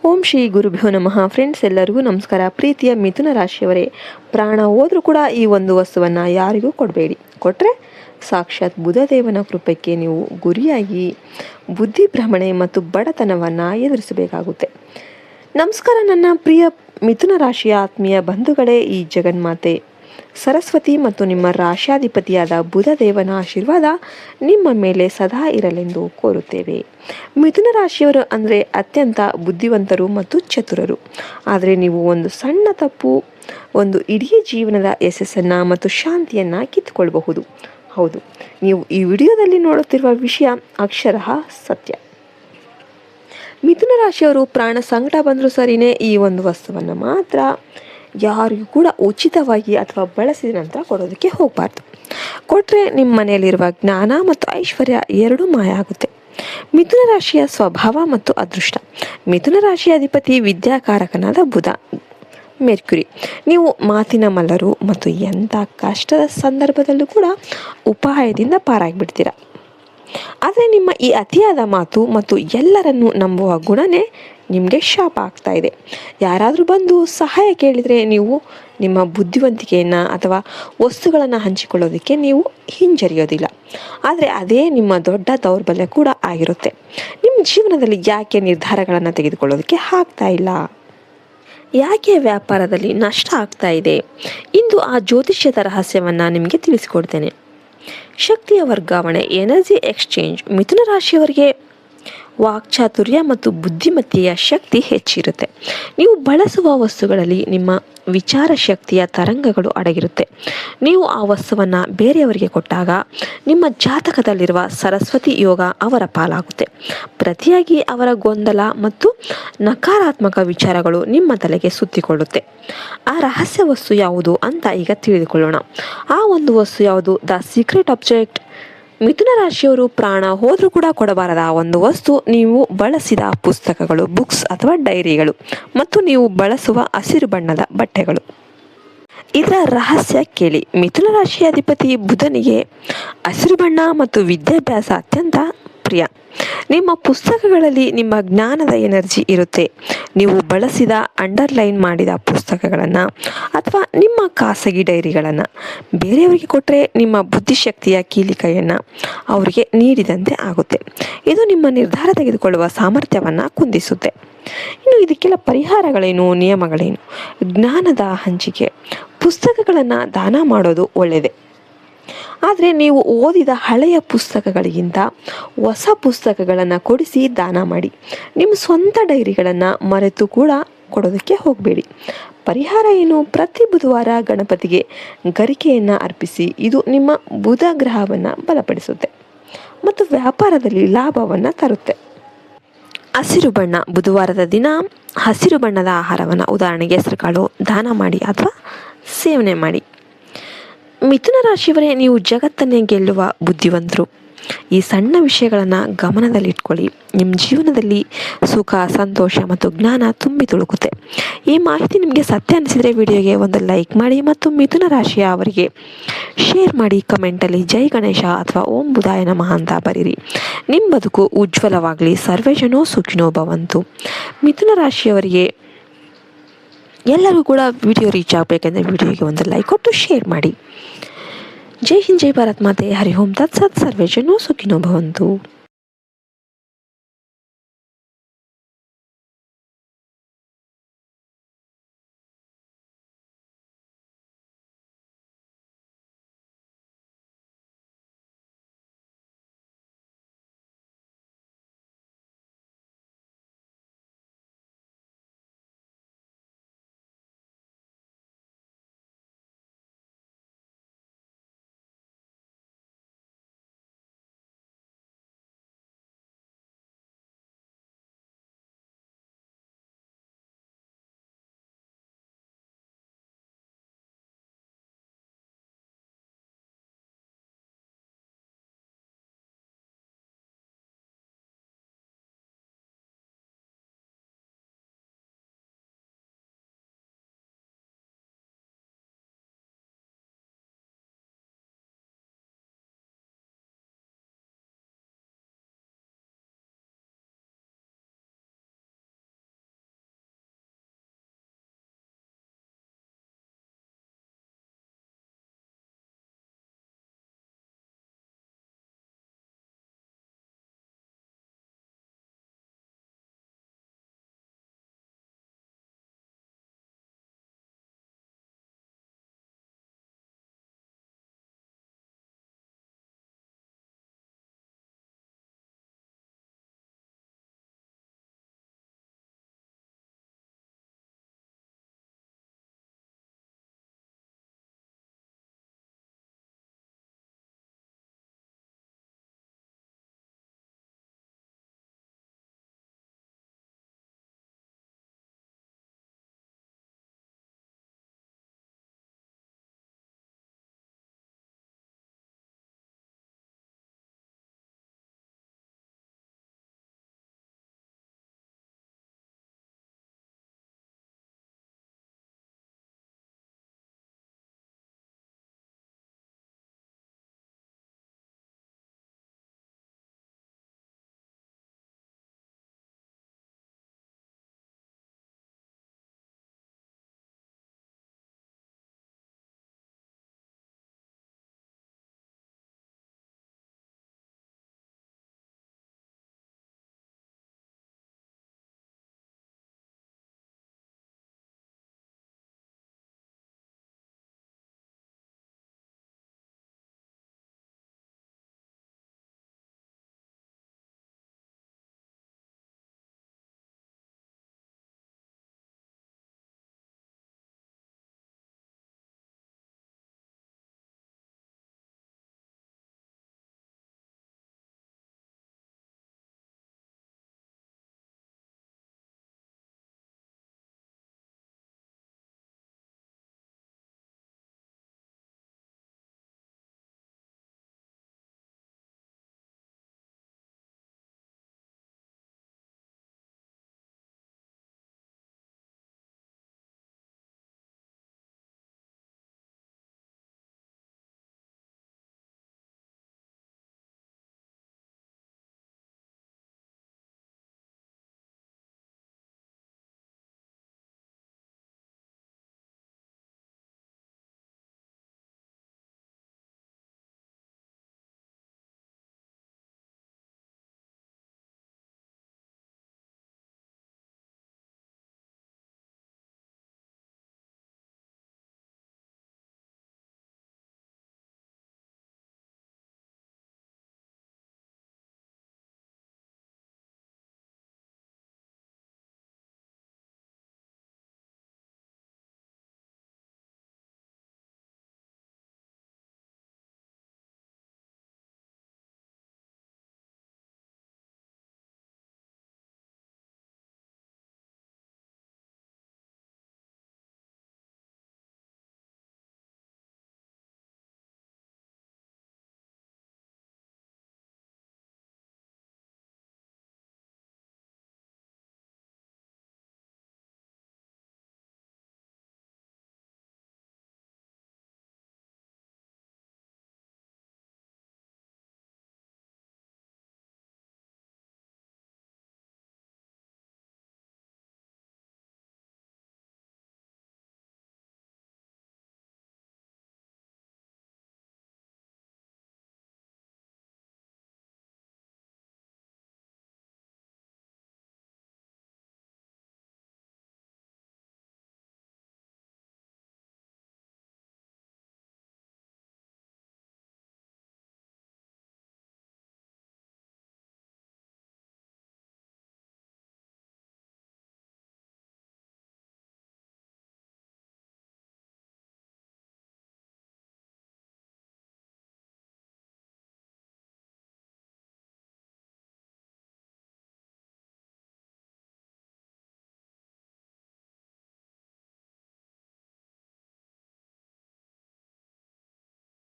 ಓಂ ಶ್ರೀ ಗುರುಭ್ಯೋ ನಮಃ. ಫ್ರೆಂಡ್ಸ್, ಎಲ್ಲರಿಗೂ ನಮಸ್ಕಾರ. ಪ್ರೀತಿಯ ಮಿಥುನ ರಾಶಿಯವರೇ, ಪ್ರಾಣ ಹೋದರೂ ಕೂಡ ಈ ಒಂದು ವಸ್ತುವನ್ನು ಯಾರಿಗೂ ಕೊಡಬೇಡಿ. ಕೊಟ್ಟರೆ ಸಾಕ್ಷಾತ್ ಬುಧದೇವನ ಕೃಪೆಗೆ ನೀವು ಗುರಿಯಾಗಿ ಬುದ್ಧಿ ಭ್ರಮಣೆ ಮತ್ತು ಬಡತನವನ್ನು ಎದುರಿಸಬೇಕಾಗುತ್ತೆ. ನಮಸ್ಕಾರ ನನ್ನ ಪ್ರಿಯ ಮಿಥುನ ರಾಶಿಯ ಆತ್ಮೀಯ ಬಂಧುಗಳೇ. ಈ ಜಗನ್ಮಾತೆ ಸರಸ್ವತಿ ಮತ್ತು ನಿಮ್ಮ ರಾಶ್ಯಾಧಿಪತಿಯಾದ ಬುಧದೇವನ ಆಶೀರ್ವಾದ ನಿಮ್ಮ ಮೇಲೆ ಸದಾ ಇರಲೆಂದು ಕೋರುತ್ತೇವೆ. ಮಿಥುನ ರಾಶಿಯವರು ಅಂದರೆ ಅತ್ಯಂತ ಬುದ್ಧಿವಂತರು ಮತ್ತು ಚತುರರು. ಆದರೆ ನೀವು ಒಂದು ಸಣ್ಣ ತಪ್ಪು ಒಂದು ಇಡೀ ಜೀವನದ ಯಶಸ್ಸನ್ನು ಮತ್ತು ಶಾಂತಿಯನ್ನು ಕಿತ್ತುಕೊಳ್ಳಬಹುದು. ಹೌದು, ನೀವು ಈ ವಿಡಿಯೋದಲ್ಲಿ ನೋಡುತ್ತಿರುವ ವಿಷಯ ಅಕ್ಷರಃ ಸತ್ಯ. ಮಿಥುನ ರಾಶಿಯವರು ಪ್ರಾಣ ಸಂಕಟ ಬಂದರೂ ಸರಿಯೇ ಈ ಒಂದು ವಸ್ತುವನ್ನು ಮಾತ್ರ ಯಾರಿಗೂ ಕೂಡ ಉಚಿತವಾಗಿ ಅಥವಾ ಬಳಸಿದ ನಂತರ ಕೊಡೋದಕ್ಕೆ ಹೋಗಬಾರ್ದು. ಕೊಟ್ಟರೆ ನಿಮ್ಮ ಮನೆಯಲ್ಲಿರುವ ಜ್ಞಾನ ಮತ್ತು ಐಶ್ವರ್ಯ ಎರಡೂ ಮಾಯ ಆಗುತ್ತೆ. ಮಿಥುನ ರಾಶಿಯ ಸ್ವಭಾವ ಮತ್ತು ಅದೃಷ್ಟ. ಮಿಥುನ ರಾಶಿಯ ಅಧಿಪತಿ ವಿದ್ಯಾಕಾರಕನಾದ ಬುಧ, ಮೆರ್ಕ್ಯುರಿ. ನೀವು ಮಾತಿನ ಮಲ್ಲರು ಮತ್ತು ಎಂಥ ಕಷ್ಟದ ಸಂದರ್ಭದಲ್ಲೂ ಕೂಡ ಉಪಾಯದಿಂದ ಪಾರಾಗಿಬಿಡ್ತೀರ. ಆದರೆ ನಿಮ್ಮ ಈ ಅತಿಯಾದ ಮಾತು ಮತ್ತು ಎಲ್ಲರನ್ನೂ ನಂಬುವ ಗುಣನೇ ನಿಮಗೆ ಶಾಪ ಆಗ್ತಾ ಇದೆ. ಯಾರಾದರೂ ಬಂದು ಸಹಾಯ ಕೇಳಿದರೆ ನೀವು ನಿಮ್ಮ ಬುದ್ಧಿವಂತಿಕೆಯನ್ನು ಅಥವಾ ವಸ್ತುಗಳನ್ನು ಹಂಚಿಕೊಳ್ಳೋದಕ್ಕೆ ನೀವು ಹಿಂಜರಿಯೋದಿಲ್ಲ. ಆದರೆ ಅದೇ ನಿಮ್ಮ ದೊಡ್ಡ ದೌರ್ಬಲ್ಯ ಕೂಡ ಆಗಿರುತ್ತೆ. ನಿಮ್ಮ ಜೀವನದಲ್ಲಿ ಯಾಕೆ ನಿರ್ಧಾರಗಳನ್ನು ತೆಗೆದುಕೊಳ್ಳೋದಕ್ಕೆ ಆಗ್ತಾ ಇಲ್ಲ? ಯಾಕೆ ವ್ಯಾಪಾರದಲ್ಲಿ ನಷ್ಟ ಆಗ್ತಾ ಇದೆ? ಇಂದು ಆ ಜ್ಯೋತಿಷ್ಯದ ರಹಸ್ಯವನ್ನು ನಿಮಗೆ ತಿಳಿಸಿಕೊಡ್ತೇನೆ. ಶಕ್ತಿಯ ವರ್ಗಾವಣೆ, ಎನರ್ಜಿ ಎಕ್ಸ್ಚೇಂಜ್. ಮಿಥುನ ರಾಶಿಯವರಿಗೆ ವಾಕ್ಚಾತುರ್ಯ ಮತ್ತು ಬುದ್ಧಿಮತ್ತೆಯ ಶಕ್ತಿ ಹೆಚ್ಚಿರುತ್ತೆ. ನೀವು ಬಳಸುವ ವಸ್ತುಗಳಲ್ಲಿ ನಿಮ್ಮ ವಿಚಾರ ಶಕ್ತಿಯ ತರಂಗಗಳು ಅಡಗಿರುತ್ತೆ. ನೀವು ಆ ವಸ್ತುವನ್ನು ಬೇರೆಯವರಿಗೆ ಕೊಟ್ಟಾಗ ನಿಮ್ಮ ಜಾತಕದಲ್ಲಿರುವ ಸರಸ್ವತಿ ಯೋಗ ಅವರ ಪಾಲಾಗುತ್ತೆ. ಪ್ರತಿಯಾಗಿ ಅವರ ಗೊಂದಲ ಮತ್ತು ನಕಾರಾತ್ಮಕ ವಿಚಾರಗಳು ನಿಮ್ಮ ತಲೆಗೆ ಸುತ್ತಿಕೊಳ್ಳುತ್ತೆ. ಆ ರಹಸ್ಯ ವಸ್ತು ಯಾವುದು ಅಂತ ಈಗ ತಿಳಿದುಕೊಳ್ಳೋಣ. ಆ ಒಂದು ವಸ್ತು ಯಾವುದು? The secret object. ಮಿಥುನ ರಾಶಿಯವರು ಪ್ರಾಣ ಹೋದರೂ ಕೂಡ ಕೊಡಬಾರದ ಆ ಒಂದು ವಸ್ತು ನೀವು ಬಳಸಿದ ಪುಸ್ತಕಗಳು, ಬುಕ್ಸ್ ಅಥವಾ ಡೈರಿಗಳು ಮತ್ತು ನೀವು ಬಳಸುವ ಹಸಿರು ಬಣ್ಣದ ಬಟ್ಟೆಗಳು. ಇದರ ರಹಸ್ಯ ಕೇಳಿ. ಮಿಥುನ ರಾಶಿಯ ಅಧಿಪತಿ ಬುಧನಿಗೆ ಹಸಿರು ಬಣ್ಣ ಮತ್ತು ವಿದ್ಯಾಭ್ಯಾಸ ಅತ್ಯಂತ ಪ್ರಿಯ. ನಿಮ್ಮ ಪುಸ್ತಕಗಳಲ್ಲಿ ನಿಮ್ಮ ಜ್ಞಾನದ ಎನರ್ಜಿ ಇರುತ್ತೆ. ನೀವು ಬಳಸಿದ ಅಂಡರ್ಲೈನ್ ಮಾಡಿದ ಪುಸ್ತಕಗಳನ್ನು ಅಥವಾ ನಿಮ್ಮ ಖಾಸಗಿ ಡೈರಿಗಳನ್ನು ಬೇರೆಯವರಿಗೆ ಕೊಟ್ಟರೆ ನಿಮ್ಮ ಬುದ್ಧಿಶಕ್ತಿಯ ಕೀಲಿಕೈಯನ್ನು ಅವರಿಗೆ ನೀಡಿದಂತೆ ಆಗುತ್ತೆ. ಇದು ನಿಮ್ಮ ನಿರ್ಧಾರ ತೆಗೆದುಕೊಳ್ಳುವ ಸಾಮರ್ಥ್ಯವನ್ನು ಕುಂದಿಸುತ್ತೆ. ಇನ್ನು ಇದಕ್ಕೆಲ್ಲ ಪರಿಹಾರಗಳೇನು, ನಿಯಮಗಳೇನು? ಜ್ಞಾನದ ಹಂಚಿಕೆ. ಪುಸ್ತಕಗಳನ್ನು ದಾನ ಮಾಡೋದು ಒಳ್ಳೆಯದೇ. ಆದರೆ ನೀವು ಓದಿದ ಹಳೆಯ ಪುಸ್ತಕಗಳಿಗಿಂತ ಹೊಸ ಪುಸ್ತಕಗಳನ್ನು ಕೊಡಿಸಿ ದಾನ ಮಾಡಿ. ನಿಮ್ಮ ಸ್ವಂತ ಡೈರಿಗಳನ್ನು ಮರೆತು ಕೂಡ ಕೊಡೋದಕ್ಕೆ ಹೋಗಬೇಡಿ. ಪರಿಹಾರ ಏನು? ಪ್ರತಿ ಬುಧವಾರ ಗಣಪತಿಗೆ ಗರಿಕೆಯನ್ನು ಅರ್ಪಿಸಿ. ಇದು ನಿಮ್ಮ ಬುಧ ಗ್ರಹವನ್ನು ಬಲಪಡಿಸುತ್ತೆ ಮತ್ತು ವ್ಯಾಪಾರದಲ್ಲಿ ಲಾಭವನ್ನು ತರುತ್ತೆ. ಹಸಿರು ಬಣ್ಣ. ಬುಧವಾರದ ದಿನ ಹಸಿರು ಬಣ್ಣದ ಆಹಾರವನ್ನು, ಉದಾಹರಣೆಗೆ ಹೆಸರುಕಾಳು, ದಾನ ಮಾಡಿ ಅಥವಾ ಸೇವನೆ ಮಾಡಿ. ಮಿಥುನ ರಾಶಿಯವರೇ, ನೀವು ಜಗತ್ತನ್ನೇ ಗೆಲ್ಲುವ ಬುದ್ಧಿವಂತರು. ಈ ಸಣ್ಣ ವಿಷಯಗಳನ್ನು ಗಮನದಲ್ಲಿಟ್ಕೊಳ್ಳಿ. ನಿಮ್ಮ ಜೀವನದಲ್ಲಿ ಸುಖ, ಸಂತೋಷ ಮತ್ತು ಜ್ಞಾನ ತುಂಬಿ ತುಳುಕುತ್ತೆ. ಈ ಮಾಹಿತಿ ನಿಮಗೆ ಸತ್ಯ ಅನಿಸಿದರೆ ವಿಡಿಯೋಗೆ ಒಂದು ಲೈಕ್ ಮಾಡಿ ಮತ್ತು ಮಿಥುನ ರಾಶಿಯ ಅವರಿಗೆ ಶೇರ್ ಮಾಡಿ. ಕಮೆಂಟಲ್ಲಿ ಜೈ ಗಣೇಶ ಅಥವಾ ಓಂ ಬುಧಾಯ ನಮಃ ಅಂತ ಬರೀರಿ. ನಿಮ್ಮ ಬದುಕು ಉಜ್ವಲವಾಗಲಿ. ಸರ್ವೇ ಜನೋ ಸುಖಿನೋ ಭವಂತು. ಮಿಥುನ ರಾಶಿಯವರಿಗೆ ಎಲ್ಲರೂ ಕೂಡ ವಿಡಿಯೋ ರೀಚ್ ಆಗಬೇಕೆಂದರೆ ವಿಡಿಯೋಗೆ ಒಂದು ಲೈಕ್ ಕೊಟ್ಟು ಶೇರ್ ಮಾಡಿ. ಜೈ ಹಿಂದ್, ಜೈ ಭಾರತ್ ಮಾತೆ. ಹರಿ ಓಂ ತತ್ಸತ್. ಸರ್ವೇ ಜನೋ ಸುಖಿನೋ ಭವಂತು.